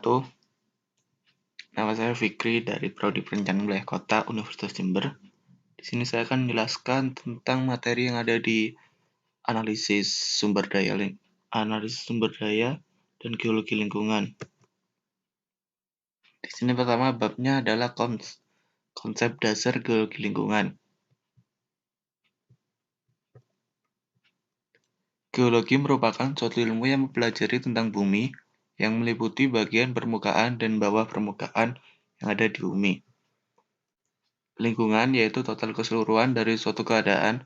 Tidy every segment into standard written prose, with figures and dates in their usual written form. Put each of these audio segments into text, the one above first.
wabarakatuh. Nama saya Fikri dari Prodi Perencanaan Wilayah Kota Universitas Jember. Di sini saya akan menjelaskan tentang materi yang ada di analisis sumber daya dan geologi lingkungan. Di sini pertama babnya adalah konsep dasar geologi lingkungan. Geologi merupakan suatu ilmu yang mempelajari tentang bumi, yang meliputi bagian permukaan dan bawah permukaan yang ada di bumi. Lingkungan yaitu total keseluruhan dari suatu keadaan.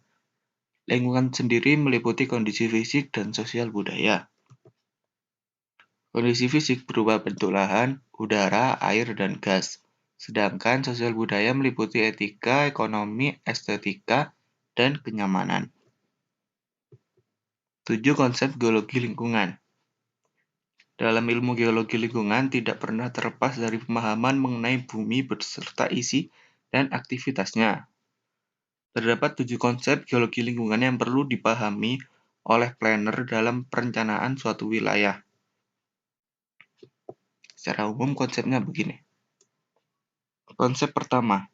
Lingkungan sendiri meliputi kondisi fisik dan sosial budaya. Kondisi fisik berupa bentuk lahan, udara, air, dan gas. Sedangkan sosial budaya meliputi etika, ekonomi, estetika, dan kenyamanan. 7. Konsep geologi lingkungan. Dalam ilmu geologi lingkungan tidak pernah terlepas dari pemahaman mengenai bumi beserta isi dan aktivitasnya. Terdapat 7 konsep geologi lingkungan yang perlu dipahami oleh planner dalam perencanaan suatu wilayah. Secara umum konsepnya begini. Konsep pertama,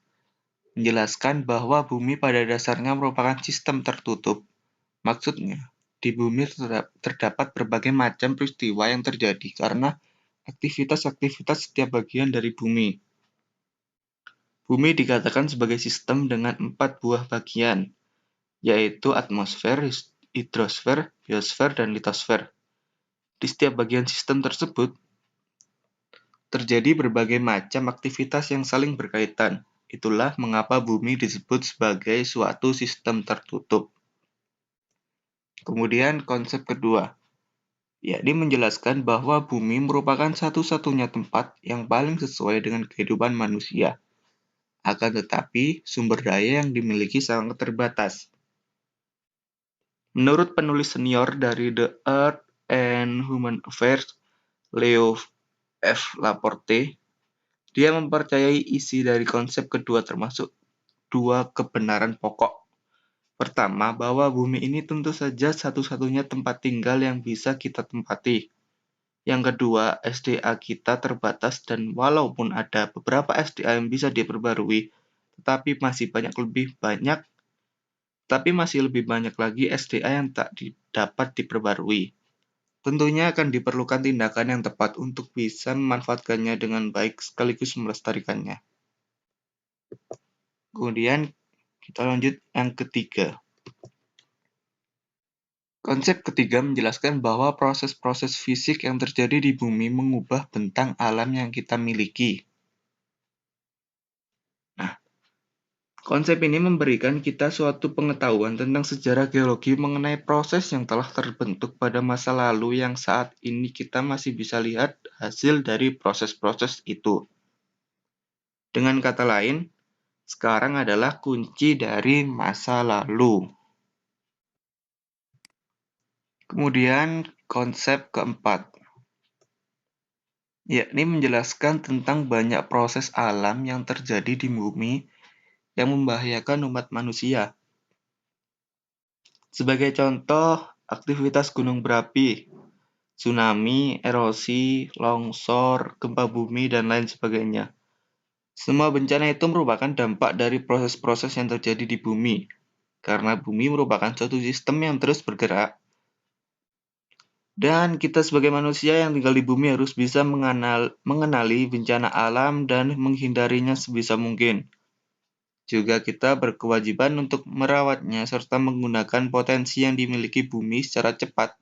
menjelaskan bahwa bumi pada dasarnya merupakan sistem tertutup. Maksudnya, di bumi terdapat berbagai macam peristiwa yang terjadi karena aktivitas-aktivitas setiap bagian dari bumi. Bumi dikatakan sebagai sistem dengan 4 buah bagian, yaitu atmosfer, hidrosfer, biosfer, dan litosfer. Di setiap bagian sistem tersebut, terjadi berbagai macam aktivitas yang saling berkaitan. Itulah mengapa bumi disebut sebagai suatu sistem tertutup. Kemudian konsep kedua, yakni menjelaskan bahwa bumi merupakan satu-satunya tempat yang paling sesuai dengan kehidupan manusia. Akan tetapi, sumber daya yang dimiliki sangat terbatas. Menurut penulis senior dari The Earth and Human Affairs, Leo F. Laporte, dia mempercayai isi dari konsep kedua termasuk 2 kebenaran pokok. Pertama, bahwa bumi ini tentu saja satu-satunya tempat tinggal yang bisa kita tempati. Yang kedua, SDA kita terbatas dan walaupun ada beberapa SDA yang bisa diperbarui, tetapi masih lebih banyak lagi SDA yang tak dapat diperbarui. Tentunya akan diperlukan tindakan yang tepat untuk bisa memanfaatkannya dengan baik sekaligus melestarikannya. Kemudian kita lanjut yang ketiga. Konsep ketiga menjelaskan bahwa proses-proses fisik yang terjadi di bumi mengubah bentang alam yang kita miliki. Nah, konsep ini memberikan kita suatu pengetahuan tentang sejarah geologi mengenai proses yang telah terbentuk pada masa lalu yang saat ini kita masih bisa lihat hasil dari proses-proses itu. Dengan kata lain, sekarang adalah kunci dari masa lalu. Kemudian konsep keempat, yakni menjelaskan tentang banyak proses alam yang terjadi di bumi yang membahayakan umat manusia. Sebagai contoh, aktivitas gunung berapi, tsunami, erosi, longsor, gempa bumi, dan lain sebagainya. Semua bencana itu merupakan dampak dari proses-proses yang terjadi di bumi, karena bumi merupakan suatu sistem yang terus bergerak. Dan kita sebagai manusia yang tinggal di bumi harus bisa mengenali bencana alam dan menghindarinya sebisa mungkin. Juga kita berkewajiban untuk merawatnya serta menggunakan potensi yang dimiliki bumi secara cepat,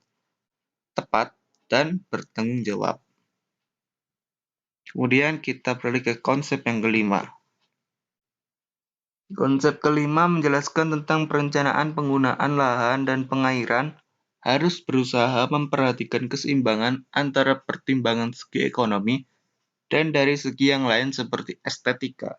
tepat, dan bertanggung jawab. Kemudian kita beralih ke konsep yang kelima. Konsep kelima menjelaskan tentang perencanaan penggunaan lahan dan pengairan harus berusaha memperhatikan keseimbangan antara pertimbangan segi ekonomi dan dari segi yang lain seperti estetika.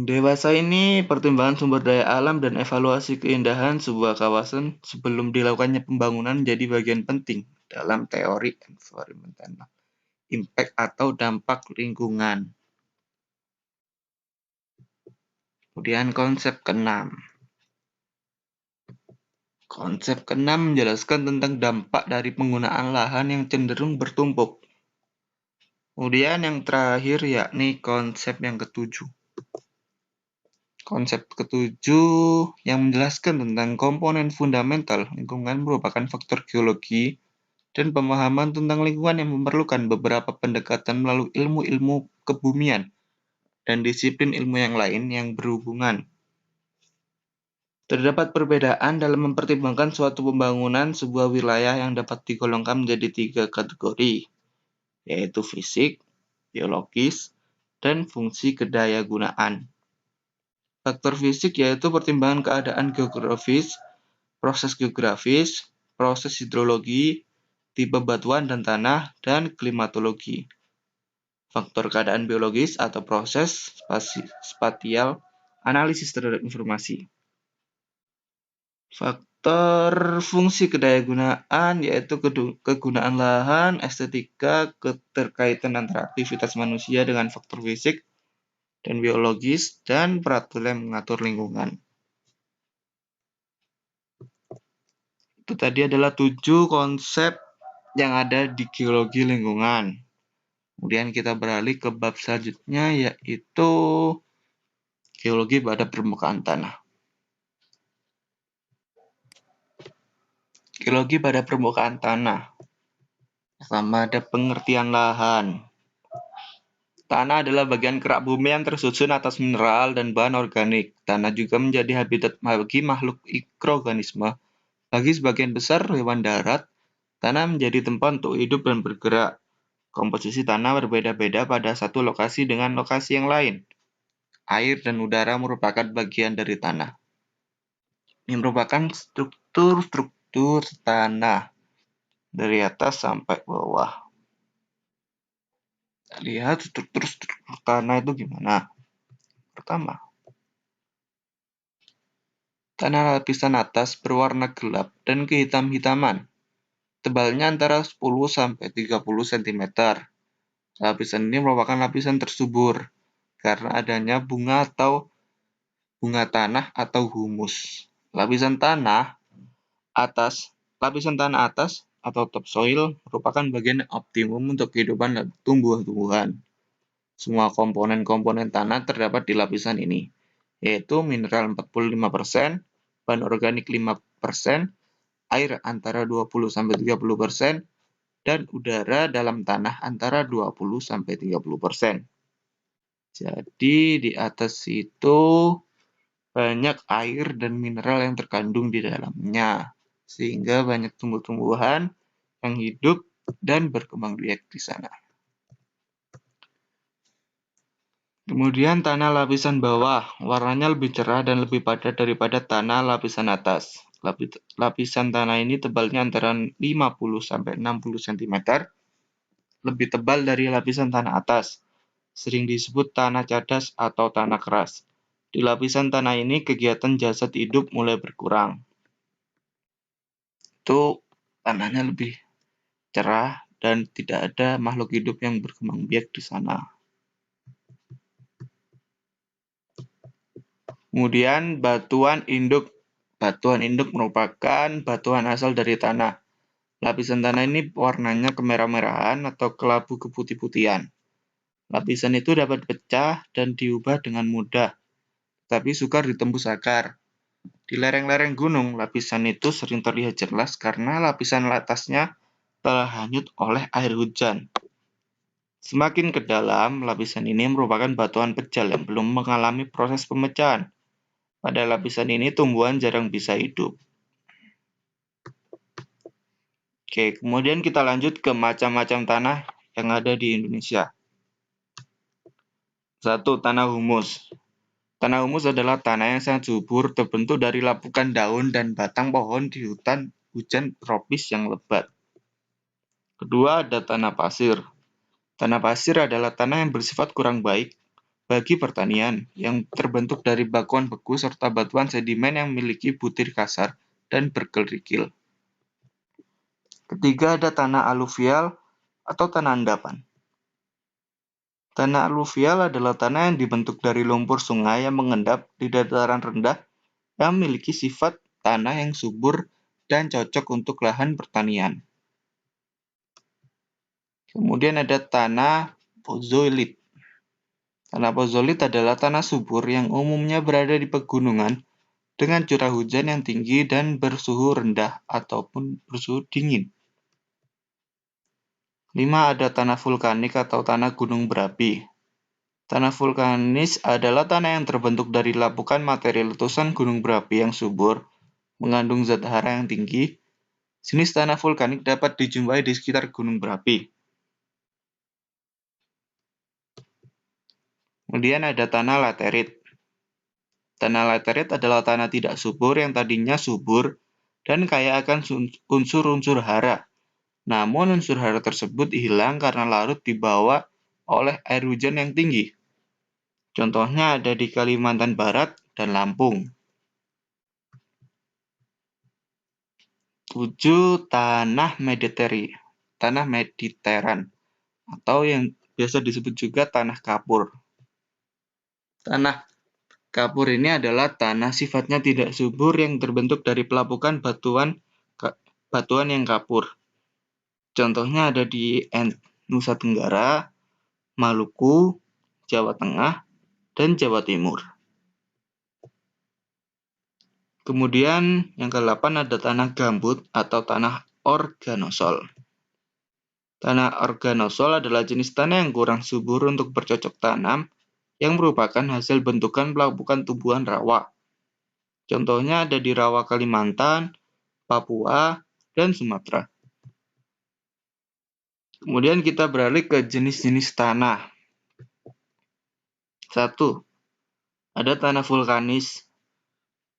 Dewasa ini pertimbangan sumber daya alam dan evaluasi keindahan sebuah kawasan sebelum dilakukannya pembangunan menjadi bagian penting dalam teori environmental impact atau dampak lingkungan. Kemudian konsep keenam. Konsep keenam menjelaskan tentang dampak dari penggunaan lahan yang cenderung bertumpuk. Kemudian yang terakhir yakni konsep yang ketujuh. Konsep ketujuh yang menjelaskan tentang komponen fundamental lingkungan merupakan faktor geologi dan pemahaman tentang lingkungan yang memerlukan beberapa pendekatan melalui ilmu-ilmu kebumian dan disiplin ilmu yang lain yang berhubungan. Terdapat perbedaan dalam mempertimbangkan suatu pembangunan sebuah wilayah yang dapat digolongkan menjadi 3 kategori, yaitu fisik, biologis, dan fungsi kedayagunaan. Faktor fisik yaitu pertimbangan keadaan geografis, proses hidrologi, tipe batuan dan tanah, dan klimatologi. Faktor keadaan biologis atau proses spasial, analisis terhadap informasi. Faktor fungsi kedayagunaan yaitu kegunaan lahan, estetika, keterkaitan antara aktivitas manusia dengan faktor fisik dan biologis, dan peraturan yang mengatur lingkungan. Itu tadi adalah 7 konsep yang ada di geologi lingkungan. Kemudian kita beralih ke bab selanjutnya yaitu geologi pada permukaan tanah. Geologi pada permukaan tanah. Pertama ada pengertian lahan. Tanah adalah bagian kerak bumi yang tersusun atas mineral dan bahan organik. Tanah juga menjadi habitat bagi makhluk mikroorganisme. Bagi sebagian besar hewan darat, tanah menjadi tempat untuk hidup dan bergerak. Komposisi tanah berbeda-beda pada satu lokasi dengan lokasi yang lain. Air dan udara merupakan bagian dari tanah. Ini merupakan struktur tanah dari atas sampai bawah. Kita lihat struktur tanah itu gimana. Pertama, tanah lapisan atas berwarna gelap dan kehitam-hitaman. Tebalnya antara 10-30 cm. Lapisan ini merupakan lapisan tersubur karena adanya bunga tanah atau humus. Lapisan tanah atas atau topsoil merupakan bagian optimum untuk kehidupan tumbuh-tumbuhan. Semua komponen-komponen tanah terdapat di lapisan ini, yaitu mineral 45%, bahan organik 5%, air antara 20-30%, dan udara dalam tanah antara 20-30%. Jadi di atas itu banyak air dan mineral yang terkandung di dalamnya, sehingga banyak tumbuh-tumbuhan yang hidup dan berkembang biak di sana. Kemudian tanah lapisan bawah, warnanya lebih cerah dan lebih padat daripada tanah lapisan atas. Lapisan tanah ini tebalnya antara 50-60 cm, lebih tebal dari lapisan tanah atas. Sering disebut tanah cadas atau tanah keras. Di lapisan tanah ini kegiatan jasad hidup mulai berkurang. Itu tanahnya lebih cerah dan tidak ada makhluk hidup yang berkembang biak di sana. Kemudian batuan induk. Batuan induk merupakan batuan asal dari tanah. Lapisan tanah ini warnanya kemerah-merahan atau kelabu keputih-putihan. Lapisan itu dapat pecah dan diubah dengan mudah, tapi sukar ditembus akar. Di lereng-lereng gunung, lapisan itu sering terlihat jelas karena lapisan atasnya telah hanyut oleh air hujan. Semakin ke dalam, lapisan ini merupakan batuan pejal yang belum mengalami proses pemecahan. Pada lapisan ini tumbuhan jarang bisa hidup. Oke, kemudian kita lanjut ke macam-macam tanah yang ada di Indonesia. 1. Tanah humus. Tanah humus adalah tanah yang sangat subur, terbentuk dari lapukan daun dan batang pohon di hutan hujan tropis yang lebat. Kedua, ada tanah pasir. Tanah pasir adalah tanah yang bersifat kurang baik bagi pertanian, yang terbentuk dari batuan beku serta batuan sedimen yang memiliki butir kasar dan berkerikil. Ketiga, ada tanah aluvial atau tanah endapan. Tanah aluvial adalah tanah yang dibentuk dari lumpur sungai yang mengendap di dataran rendah yang memiliki sifat tanah yang subur dan cocok untuk lahan pertanian. Kemudian ada tanah pozolit. Tanah pozolit adalah tanah subur yang umumnya berada di pegunungan dengan curah hujan yang tinggi dan bersuhu rendah ataupun bersuhu dingin. 5. Ada tanah vulkanik atau tanah gunung berapi. Tanah vulkanis adalah tanah yang terbentuk dari lapukan materi letusan gunung berapi yang subur, mengandung zat hara yang tinggi. Jenis tanah vulkanik dapat dijumpai di sekitar gunung berapi. Kemudian ada tanah laterit. Tanah laterit adalah tanah tidak subur yang tadinya subur dan kaya akan unsur-unsur hara. Namun unsur hara tersebut hilang karena larut dibawa oleh air hujan yang tinggi. Contohnya ada di Kalimantan Barat dan Lampung. 7. Tanah Mediteran atau yang biasa disebut juga tanah kapur. Tanah kapur ini adalah tanah sifatnya tidak subur yang terbentuk dari pelapukan batuan yang kapur. Contohnya ada di Nusa Tenggara, Maluku, Jawa Tengah, dan Jawa Timur. Kemudian yang ke-8 ada tanah gambut atau tanah organosol. Tanah organosol adalah jenis tanah yang kurang subur untuk bercocok tanam yang merupakan hasil bentukan pelapukan tumbuhan rawa. Contohnya ada di rawa Kalimantan, Papua, dan Sumatera. Kemudian kita beralih ke jenis-jenis tanah. 1. Ada tanah vulkanis,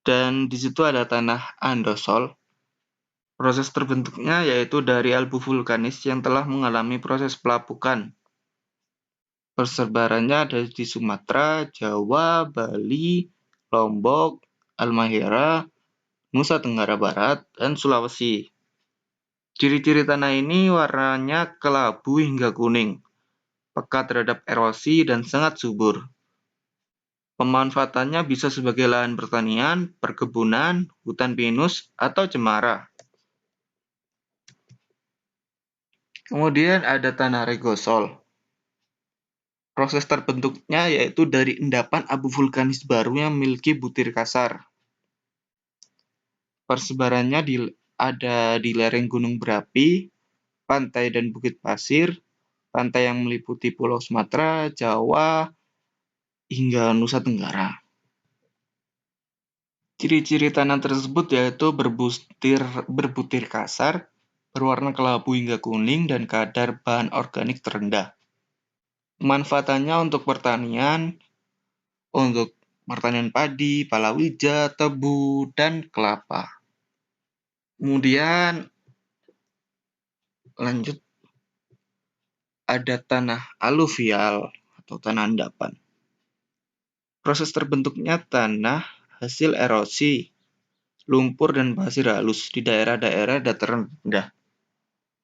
dan di situ ada tanah andosol. Proses terbentuknya yaitu dari abu vulkanis yang telah mengalami proses pelapukan. Persebarannya ada di Sumatera, Jawa, Bali, Lombok, Halmahera, Nusa Tenggara Barat, dan Sulawesi. Ciri-ciri tanah ini warnanya kelabu hingga kuning, peka terhadap erosi, dan sangat subur. Pemanfaatannya bisa sebagai lahan pertanian, perkebunan, hutan pinus, atau cemara. Kemudian ada tanah regosol. Proses terbentuknya yaitu dari endapan abu vulkanis baru yang memiliki butir kasar. Persebarannya ada di lereng gunung berapi, pantai dan bukit pasir, pantai yang meliputi Pulau Sumatera, Jawa, hingga Nusa Tenggara. Ciri-ciri tanah tersebut yaitu berbutir kasar, berwarna kelabu hingga kuning, dan kadar bahan organik terendah. Manfaatannya untuk pertanian padi, palawija, tebu, dan kelapa. Kemudian lanjut ada tanah aluvial atau tanah endapan. Proses terbentuknya tanah hasil erosi, lumpur dan pasir halus di daerah-daerah dataran rendah.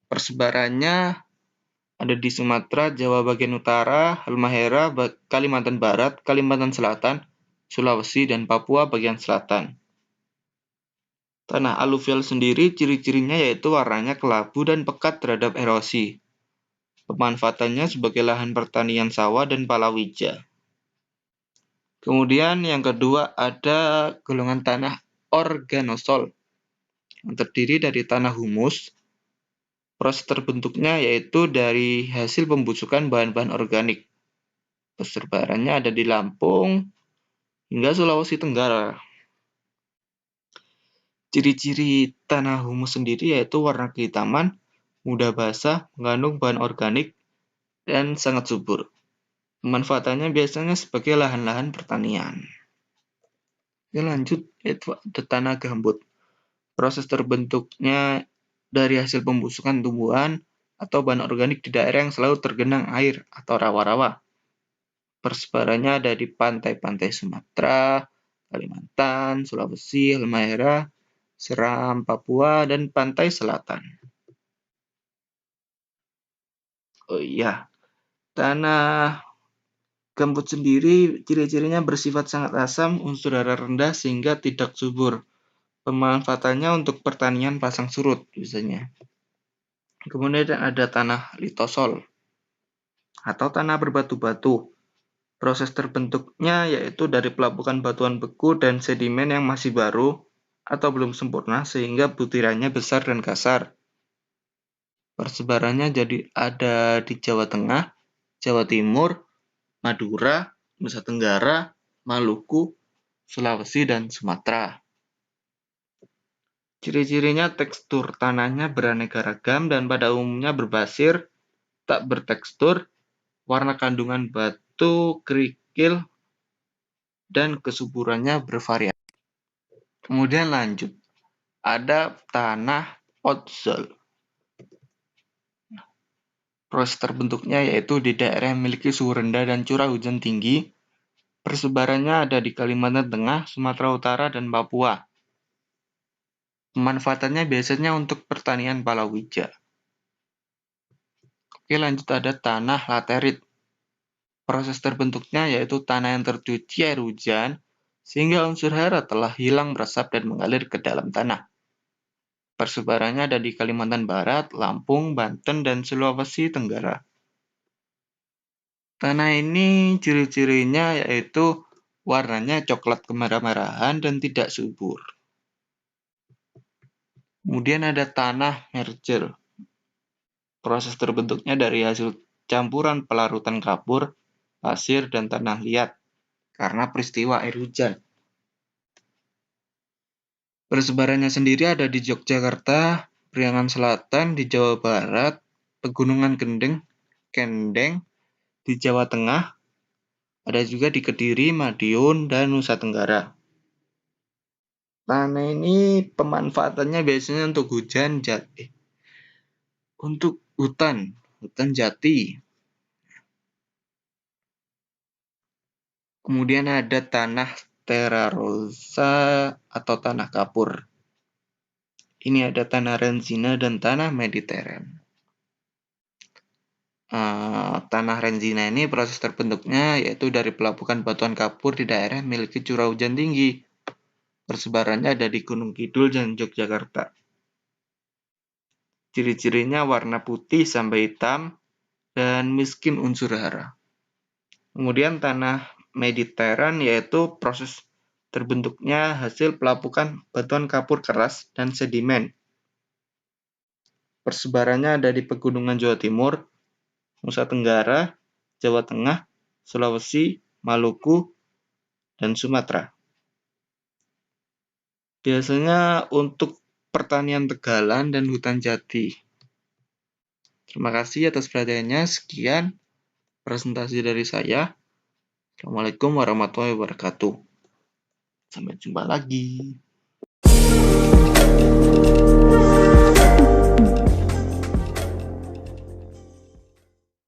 Persebarannya ada di Sumatera, Jawa bagian utara, Halmahera, Kalimantan Barat, Kalimantan Selatan, Sulawesi, dan Papua bagian selatan. Tanah aluvial sendiri ciri-cirinya yaitu warnanya kelabu dan pekat terhadap erosi. Pemanfaatannya sebagai lahan pertanian sawah dan palawija. Kemudian yang kedua ada golongan tanah organosol yang terdiri dari tanah humus. Proses terbentuknya yaitu dari hasil pembusukan bahan-bahan organik. Persebarannya ada di Lampung hingga Sulawesi Tenggara. Ciri-ciri tanah humus sendiri yaitu warna kehitaman, mudah basah, mengandung bahan organik, dan sangat subur. Pemanfaatannya biasanya sebagai lahan-lahan pertanian. Ya, lanjut yaitu ada tanah gambut. Proses terbentuknya dari hasil pembusukan tumbuhan atau bahan organik di daerah yang selalu tergenang air atau rawa-rawa. Persebarannya ada di pantai-pantai Sumatera, Kalimantan, Sulawesi, Halmahera, Seram, Papua, dan pantai selatan. Oh iya, tanah gambut sendiri ciri-cirinya bersifat sangat asam, unsur hara rendah sehingga tidak subur. Pemanfaatannya untuk pertanian pasang surut biasanya. Kemudian ada tanah litosol atau tanah berbatu-batu. Proses terbentuknya yaitu dari pelapukan batuan beku dan sedimen yang masih baru atau belum sempurna sehingga butirannya besar dan kasar. Persebarannya jadi ada di Jawa Tengah, Jawa Timur, Madura, Nusa Tenggara, Maluku, Sulawesi, dan Sumatera. Ciri-cirinya tekstur tanahnya beraneka ragam dan pada umumnya berbasir, tak bertekstur, warna kandungan batu, kerikil, dan kesuburannya bervariasi. Kemudian lanjut, ada tanah podzol. Proses terbentuknya yaitu di daerah yang memiliki suhu rendah dan curah hujan tinggi. Persebarannya ada di Kalimantan Tengah, Sumatera Utara, dan Papua. Pemanfaatannya biasanya untuk pertanian palawija. Oke, lanjut ada tanah laterit. Proses terbentuknya yaitu tanah yang tercuci air hujan sehingga unsur hara telah hilang meresap dan mengalir ke dalam tanah. Persebarannya ada di Kalimantan Barat, Lampung, Banten, dan Sulawesi Tenggara. Tanah ini ciri-cirinya yaitu warnanya coklat kemerah-merahan dan tidak subur. Kemudian ada tanah merger. Proses terbentuknya dari hasil campuran pelarutan kapur, pasir, dan tanah liat karena peristiwa air hujan. Persebarannya sendiri ada di Yogyakarta, Priangan Selatan di Jawa Barat, Pegunungan Kendeng di Jawa Tengah, ada juga di Kediri, Madiun, dan Nusa Tenggara. Tanah ini pemanfaatannya biasanya untuk hutan jati. Kemudian ada tanah terrarosa atau tanah kapur. Ini ada tanah renzina dan tanah mediteren. Tanah renzina ini proses terbentuknya yaitu dari pelapukan batuan kapur di daerah yang memiliki curah hujan tinggi. Persebarannya ada di Gunung Kidul dan Yogyakarta. Ciri-cirinya warna putih sampai hitam dan miskin unsur hara. Kemudian tanah mediteren yaitu proses terbentuknya hasil pelapukan batuan kapur keras dan sedimen. Persebarannya ada di pegunungan Jawa Timur, Nusa Tenggara, Jawa Tengah, Sulawesi, Maluku, dan Sumatera. Biasanya untuk pertanian tegalan dan hutan jati. Terima kasih atas perhatiannya. Sekian presentasi dari saya. Assalamualaikum warahmatullahi wabarakatuh. Sampai jumpa lagi.